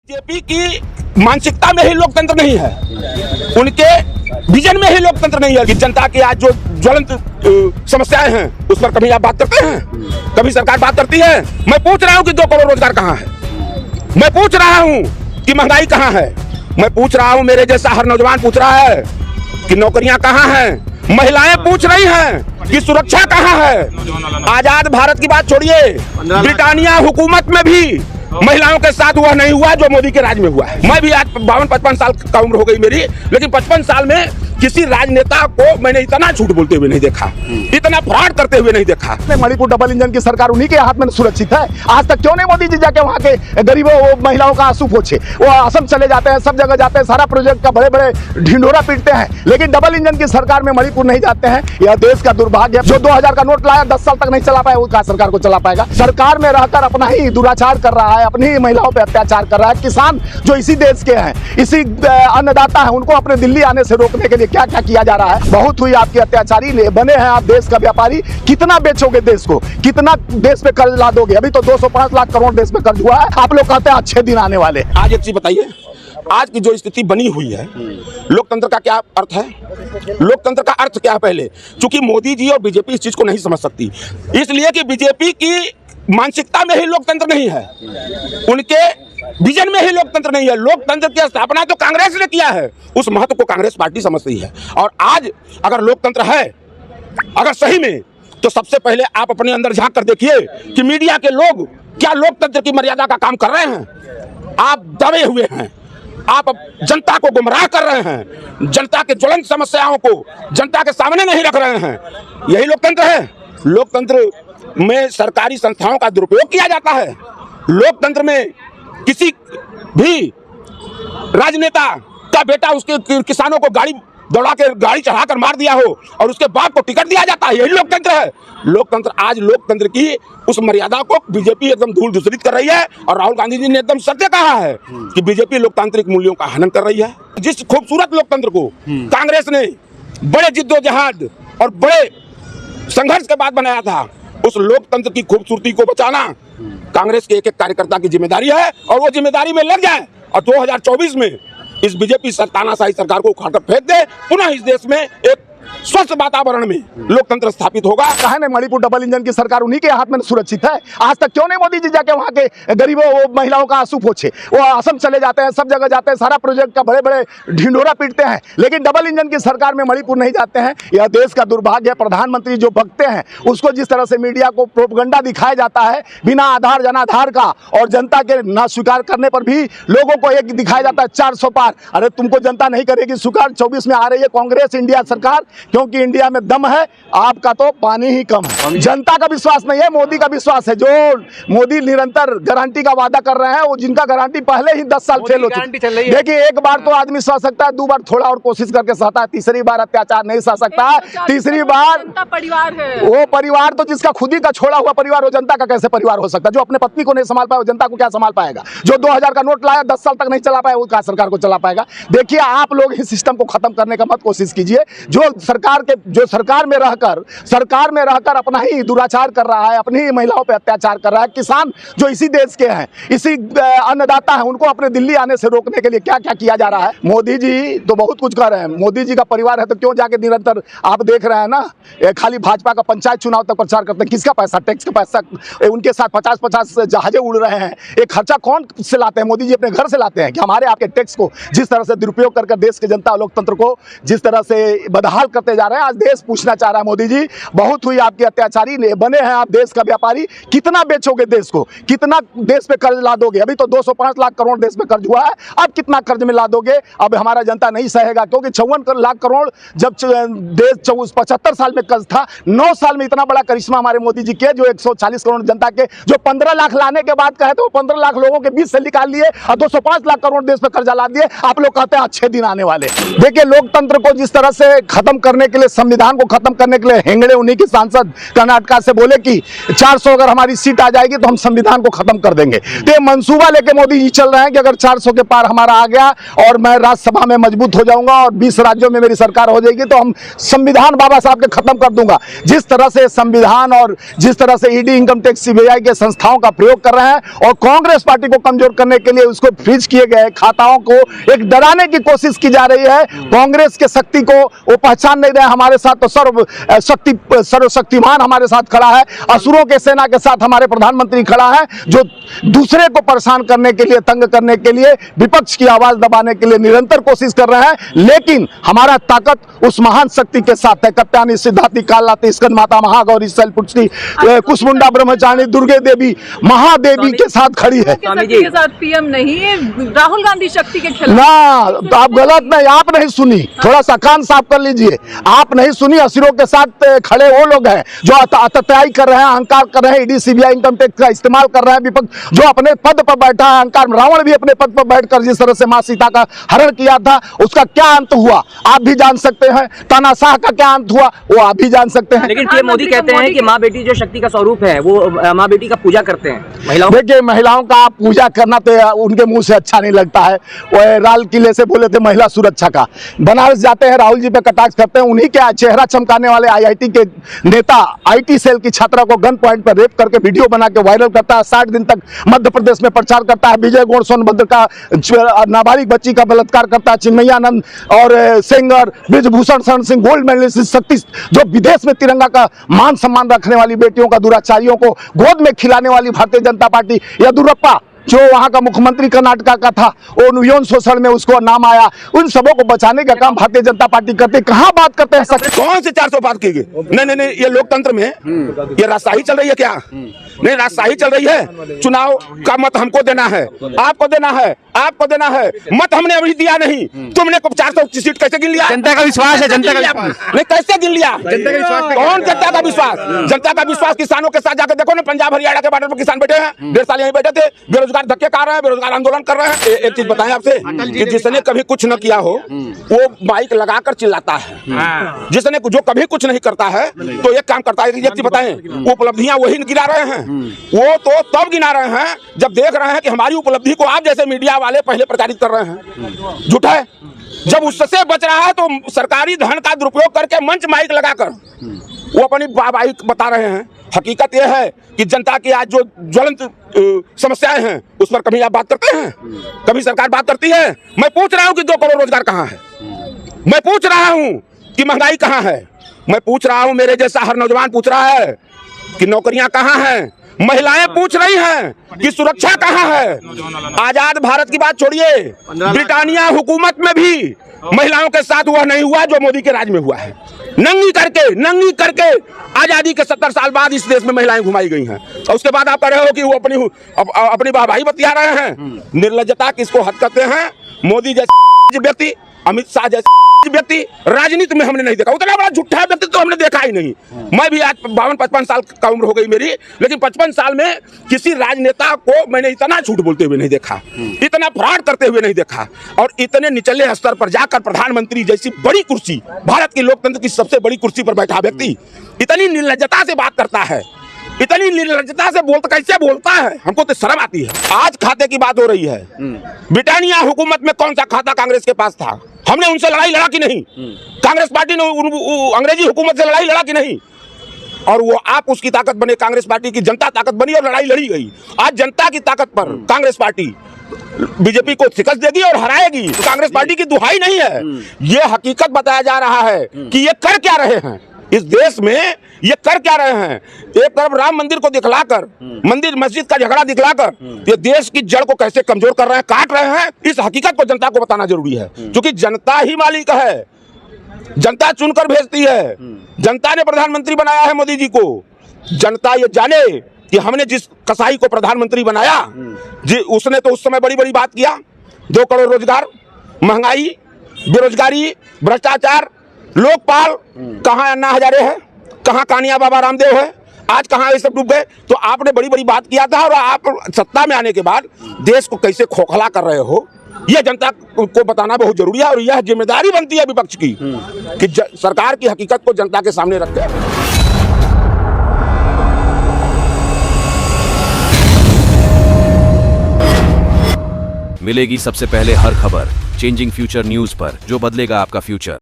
BJP की मानसिकता में ही लोकतंत्र नहीं है, उनके विजन में ही लोकतंत्र नहीं है कि जनता की आज जो ज्वलंत समस्याएं हैं उस पर कभी आप बात करते हैं, कभी सरकार बात करती है। मैं पूछ रहा हूं कि 2 करोड़ रोजगार कहां है, मैं पूछ रहा हूं कि महंगाई कहां है, मैं पूछ रहा हूं, मेरे जैसा हर नौजवान पूछ रहा है कि नौकरियां कहां हैं, महिलाएं पूछ रही हैं कि सुरक्षा कहां है। आजाद भारत की बात छोड़िए, ब्रिटानिया हुकूमत में भी महिलाओं के साथ वह नहीं हुआ जो मोदी के राज में हुआ है। मैं भी आज 52-55 साल का उम्र हो गई मेरी, लेकिन 55 साल में किसी राजनेता को मैंने इतना झूठ बोलते हुए नहीं देखा, इतना फ्रॉड करते हुए नहीं देखा। मणिपुर डबल इंजन की सरकार उन्हीं के हाथ में सुरक्षित है। आज तक क्यों नहीं मोदी जी जाके वहाँ के गरीबों महिलाओं का आंसू पोंछे? वो असम चले जाते हैं, सब जगह जाते हैं, सारा प्रोजेक्ट का बड़े बड़े ढिंढोरा पीटते हैं, लेकिन डबल इंजन की सरकार में मणिपुर नहीं जाते हैं। यह देश का दुर्भाग्य है। जो 2000 का नोट लाया 10 साल तक नहीं चला पाया, वो कहाँ सरकार को चला पाएगा? सरकार में रहकर अपना ही दुराचार कर रहा है, अपनी ही महिलाओं पर अत्याचार कर रहा है। किसान जो इसी देश के हैं, इसी अन्नदाता है, उनको अपने दिल्ली आने से रोकने के लिए क्या क्या किया जा रहा है। बहुत हुई आपकी अत्याचारी बने हैं आप देश का व्यापारी। कितना बेचोगे देश को, कितना देश पे कर्ज ला दोगे? अभी तो 205 लाख करोड़ देश पे कर्ज हुआ है। आप लोग कहते हैं अच्छे दिन आने वाले। आज एक चीज बताइए, आज की जो स्थिति बनी हुई है, लोकतंत्र का क्या अर्थ है? लोकतंत्र का अर्थ क्या है? पहले चूंकि मोदी जी और बीजेपी इस चीज को नहीं समझ सकती, इसलिए कि बीजेपी की मानसिकता में ही लोकतंत्र नहीं है, उनके विजन में ही लोकतंत्र नहीं है। लोकतंत्र की स्थापना तो कांग्रेस ने किया है, उस महत्व को कांग्रेस पार्टी समझती है। और आज अगर लोकतंत्र है, अगर सही में, तो सबसे पहले आप अपने अंदर झांक कर देखिए कि मीडिया के लोग क्या लोकतंत्र की मर्यादा का काम कर रहे हैं। आप दबे हुए हैं, आप जनता को गुमराह कर रहे हैं, जनता के ज्वलंत समस्याओं को जनता के सामने नहीं रख रहे हैं। यही लोकतंत्र है। लोकतंत्र में सरकारी संस्थाओं का दुरुपयोग किया जाता है। लोकतंत्र में किसी भी राजनेता का बेटा उसके किसानों को गाड़ी दौड़ा के गाड़ी चढ़ाकर मार दिया हो और उसके बाप को टिकट दिया जाता है, यही लोकतंत्र है। लोकतंत्र, आज लोकतंत्र की उस मर्यादा को बीजेपी एकदम धूल दूषित कर रही है। और राहुल गांधी जी ने एकदम सत्य कहा है कि बीजेपी लोकतांत्रिक मूल्यों का हनन कर रही है। जिस खूबसूरत लोकतंत्र को कांग्रेस ने बड़े जिद्दोजहद और बड़े संघर्ष के बाद बनाया था, उस लोकतंत्र की खूबसूरती को बचाना कांग्रेस के एक एक कार्यकर्ता की जिम्मेदारी है। और वो जिम्मेदारी में लग जाए और 2024 में इस बीजेपी तानाशाही सरकार को उखाड़ कर फेंक दे, पुनः इस देश में एक स्वस्थ वातावरण में लोकतंत्र स्थापित होगा। कहा नहीं मणिपुर डबल इंजन की सरकार उन्हीं के हाथ में सुरक्षित है। आज तक क्यों नहीं मोदी जी जाके वहाँ के गरीबों महिलाओं का आंसू पोंछे? वो असम चले जाते हैं, सब जगह जाते हैं, सारा प्रोजेक्ट का बड़े बड़े ढिंढोरा पीटते हैं, लेकिन डबल इंजन की सरकार में मणिपुर नहीं जाते हैं। यह देश का दुर्भाग्य है। प्रधानमंत्री जो भगते हैं, उसको जिस तरह से मीडिया को प्रोपगंडा दिखाया जाता है बिना आधार जनाधार का, और जनता के ना स्वीकार करने पर भी लोगों को एक दिखाया जाता है 400 पार। अरे तुमको जनता नहीं करेगी स्वीकार। 24 में आ रही है कांग्रेस इंडिया सरकार, क्योंकि इंडिया में दम है, आपका तो पानी ही कम है। जनता का विश्वास नहीं है, मोदी का विश्वास है। जो मोदी निरंतर गारंटी का वादा कर रहे हैं, वो जिनका गारंटी पहले ही 10 साल फेल हो चुकी है। देखिए, एक बार तो आदमी सह सकता है, 2 बार थोड़ा और कोशिश करके सहता है, तीसरी बार अत्याचार नहीं सह सकता। तीसरी बार परिवार है, वो परिवार तो जिसका खुद ही का छोड़ा हुआ परिवार, वो जनता का कैसे परिवार हो सकता है? जो अपने पत्नी को नहीं संभाल पाया, वो जनता को क्या संभाल पाएगा? जो 2000 का नोट लाया 10 साल तक नहीं चला पाया, वो कहाँ सरकार को चला पाएगा? देखिए, आप लोग इस सिस्टम को खत्म करने का मत कोशिश कीजिए। जो सरकार में रहकर अपना ही दुराचार कर रहा है, अपनी ही महिलाओं पे अत्याचार कर रहा है। किसान जो इसी देश के हैं, इसी अन्नदाता है, उनको अपने दिल्ली आने से रोकने के लिए क्या क्या किया जा रहा है। मोदी जी तो बहुत कुछ कर रहे हैं। मोदी जी का परिवार है तो क्यों जाके निरंतर आप देख रहे हैं ना, खाली भाजपा का पंचायत चुनाव तक प्रचार करते हैं। किसका पैसा? टैक्स का पैसा। उनके साथ 50-50 जहाजें उड़ रहे हैं। ये खर्चा कौन से लाते हैं? मोदी जी अपने घर से लाते हैं कि हमारे आपके टैक्स को जिस तरह से दुरुपयोग कर देश के जनता लोकतंत्र को जिस तरह से बदहाल करते जा रहे हैं। आज देश पूछना चाह रहा है, मोदी जी बहुत हुई आपकी अत्याचारी बने हैं आप देश का व्यापारी। कितना बेचोगे देश को, कितना देश पे कर्ज ला दोगे? अभी तो 205 लाख करोड़ देश पे कर्ज हुआ है, अब कितना कर्ज में ला दोगे? अब हमारा जनता नहीं सहेगा, क्योंकि 54 लाख करोड़ जब देश 75 साल में कर्ज था, 9 साल में इतना बड़ा करिश्मा हमारे मोदी जी के, जो 140 करोड़ जनता के जो 15 लाख लाने के बाद कहे तो 15 लाख लोगों के बीच से निकाल लिए और 205 लाख करोड़ देश पे कर्जा ला दिए। आप लोग कहते हैं अच्छे दिन आने वाले। देखिए, लोकतंत्र को जिस तरह से खत्म करने के लिए, संविधान को खत्म करने के लिए हेंगड़े उन्हीं के सांसद कर्नाटका से बोले कि 400 अगर हमारी सीट आ जाएगी तो हम संविधान को खत्म कर देंगे। तो ये मंसूबा लेके मोदी जी चल रहे हैं कि अगर 400 के पार हमारा आ गया और मैं राज्यसभा में मजबूत हो जाऊंगा और 20 राज्यों में मेरी सरकार हो जाएगी तो हम संविधान बाबा साहब के खत्म कर दूंगा। जिस तरह से संविधान और जिस तरह से ईडी, इनकम टैक्स, सीबीआई के संस्थाओं का प्रयोग कर रहे हैं और कांग्रेस पार्टी को कमजोर करने के लिए उसको फ्रीज किए गए खाताओं को एक डराने की कोशिश की जा रही है। कांग्रेस के शक्ति को वो पहचान नहीं रहे। हमारे साथ तो सर्वशक्तिमान हमारे साथ खड़ा है, असुरों के सेना के साथ हमारे प्रधानमंत्री खड़ा है, जो दूसरे को परेशान करने के लिए, तंग करने के लिए, विपक्ष की आवाज दबाने के लिए निरंतर कोशिश कर रहे हैं। लेकिन हमारा ताकत उस महान शक्ति के साथ है। कत्यानी, सिद्धार्थी, कालाती, स्कंद माता, महागौरी, शैलपुत्री, कुसमुंडा ब्रह्मचारी, दुर्गे देवी, महादेवी के साथ खड़ी है। के साथ पीएम नहीं, राहुल गांधी शक्ति के खिलाफ ना, तो आप गलत नहीं, आप नहीं सुनी, थोड़ा सा कान साफ कर लीजिए। आप नहीं सुनी, असुरों के साथ खड़े वो लोग हैं जो अतताई कर रहे हैं, अहंकार कर रहे हैं, ईडी, सीबीआई, इनकम टैक्स का इस्तेमाल कर रहे हैं। विपक्ष जो अपने पद पर बैठा है, अहंकार, रावण भी अपने पद पर बैठकर जिस तरह से मां सीता का हरण किया था, उसका क्या अंत हुआ आप भी जान सकते हैं। तानाशाह का क्या अंत हुआ वो आप भी जान सकते हैं। लेकिन पीएम मोदी कहते हैं कि माँ बेटी जो शक्ति का स्वरूप है वो माँ बेटी का पूजा करते हैं महिलाओं। देखिए, महिलाओं का आप पूजा करना तो उनके मुंह से अच्छा नहीं लगता है। वो लाल किले से बोले थे महिला सुरक्षा का, बनारस जाते हैं राहुल जी पे कटाक्ष करते हैं, उन्हीं के चेहरा चमकाने वाले आईआईटी के नेता आईटी सेल की छात्रा को गन पॉइंट पर रेप करके वीडियो बना के वायरल करता है। 60 दिन तक मध्य प्रदेश में प्रचार करता है। विजय गौड़ सोनभद्र का नाबालिग बच्ची का बलात्कार करता है। चिन्मयानंद और singer Brijbhushan Sharan Singh, gold medallist शक्ति, जो विदेश में तिरंगा का मान सम्मान रखने वाली बेटियों का, दुराचारियों को गोद में खिलाने वाली भारतीय जनता पार्टी, येदियुरप्पा जो वहां का मुख्यमंत्री कर्नाटका का था, वो यौन शोषण में उसको नाम आया, उन सबों को बचाने का काम भारतीय जनता पार्टी करती है। कहां बात करते हैं सच? कौन से 400 पार की गई? नहीं, ये लोकतंत्र में ये राजशाही चल रही है क्या? नहीं, राजशाही चल रही है। चुनाव का मत हमको देना है, आपको देना है, आपको देना है। मत हमने अभी दिया नहीं, तुमने 400 सीट कैसे गिन लिया? जनता का विश्वास है, जनता का नहीं, कैसे गिन लिया? जनता का विश्वास कौन? जनता का विश्वास, जनता का विश्वास किसानों के साथ जाकर देखो ना। पंजाब हरियाणा के बॉर्डर पर किसान बैठे हैं, 1.5 साल यहीं बैठे थे, बेरोजगार धक्के खा रहे हैं, बेरोजगार आंदोलन कर रहे हैं। एक चीज बताएं आपसे कि जिसने कभी कुछ न किया हो वो माइक लगाकर चिल्लाता है, जिसने जो कभी कुछ नहीं करता है तो एक काम करता है। एक चीज बताएं, वो उपलब्धियां वही गिना रहे हैं, वो तो तब गिना रहे हैं जब देख रहे हैं कि हमारी उपलब्धि को आप जैसे मीडिया वाले पहले प्रचारित कर रहे हैं। झूठा है। जब उससे बच रहा है तो सरकारी धन का दुरुपयोग करके मंच माइक लगाकर वो अपनी वाहवाही बता रहे हैं। हकीकत यह है कि जनता की आज जो ज्वलंत समस्याएं हैं उस पर कभी आप बात करते हैं? कभी सरकार बात करती है? मैं पूछ रहा हूं कि 2 करोड़ रोजगार कहां है? मैं पूछ रहा हूं कि महंगाई कहां है? मैं पूछ रहा हूं, मेरे जैसा हर नौजवान पूछ रहा है कि नौकरियां कहां हैं? महिलाएं पूछ रही हैं कि सुरक्षा कहां है? आजाद भारत की बात छोड़िए, ब्रिटानिया हुकूमत में भी महिलाओं के साथ वह नहीं हुआ जो मोदी के राज में हुआ है। नंगी करके आजादी के 70 साल बाद इस देश में महिलाएं घुमाई गई हैं। और उसके बाद आप कह रहे हो कि वो अपनी वाहवाही बतिया रहे हैं। निर्लज्जता किसको हद करते हैं? मोदी जैसे व्यक्ति, अमित शाह जैसे व्यक्ति राजनीति में हमने नहीं देखा। उतना बड़ा झूठा व्यक्ति तो हमने देखा ही नहीं। मैं भी आज 52-55 साल का उम्र हो गई मेरी, लेकिन 55 साल में किसी राजनेता को मैंने इतना झूठ बोलते हुए नहीं देखा, इतना फ्रॉड करते हुए नहीं देखा, और इतने निचले स्तर पर जाकर प्रधानमंत्री जैसी बड़ी कुर्सी, भारत के लोकतंत्र की सबसे बड़ी कुर्सी पर बैठा व्यक्ति इतनी निर्लज्जता से बात करता है, इतनी निर्लज्जता से कैसे बोलता है? हमको तो शर्म आती है। आज खाते की बात हो रही है। ब्रिटानिया हुकूमत में कौन सा खाता कांग्रेस के पास था? हमने उनसे लड़ाई लड़ा कि नहीं? कांग्रेस पार्टी ने अंग्रेजी हुकूमत से लड़ाई लड़ा कि नहीं? और वो आप उसकी ताकत बने, कांग्रेस पार्टी की जनता ताकत बनी और लड़ाई लड़ी गई। आज जनता की ताकत पर कांग्रेस पार्टी बीजेपी को शिकस्त देगी और हराएगी। तो कांग्रेस पार्टी की दुहाई नहीं है, ये हकीकत बताया जा रहा है कि ये कर क्या रहे हैं इस देश में, ये कर क्या रहे हैं। एक तरफ राम मंदिर को दिखलाकर, मंदिर मस्जिद का झगड़ा दिखलाकर ये देश की जड़ को कैसे कमजोर कर रहे हैं, काट रहे हैं। इस हकीकत को जनता को बताना जरूरी है, क्योंकि जनता ही मालिक है, जनता चुनकर भेजती है। जनता ने प्रधानमंत्री बनाया है मोदी जी को। जनता ये जाने कि हमने जिस कसाई को प्रधानमंत्री बनाया उसने तो उस समय बड़ी बड़ी बात किया। 2 करोड़ रोजगार, महंगाई, बेरोजगारी, भ्रष्टाचार, लोकपाल, कहाँ अन्ना हजारे है, कहाँ कानिया बाबा रामदेव है, आज कहाँ ये सब डूब गए। तो आपने बड़ी बड़ी बात किया था और आप सत्ता में आने के बाद देश को कैसे खोखला कर रहे हो, यह जनता को बताना बहुत जरूरी है और यह जिम्मेदारी बनती है विपक्ष की कि सरकार की हकीकत को जनता के सामने रखे। मिलेगी सबसे पहले हर खबर चेंजिंग फ्यूचर न्यूज पर, जो बदलेगा आपका फ्यूचर।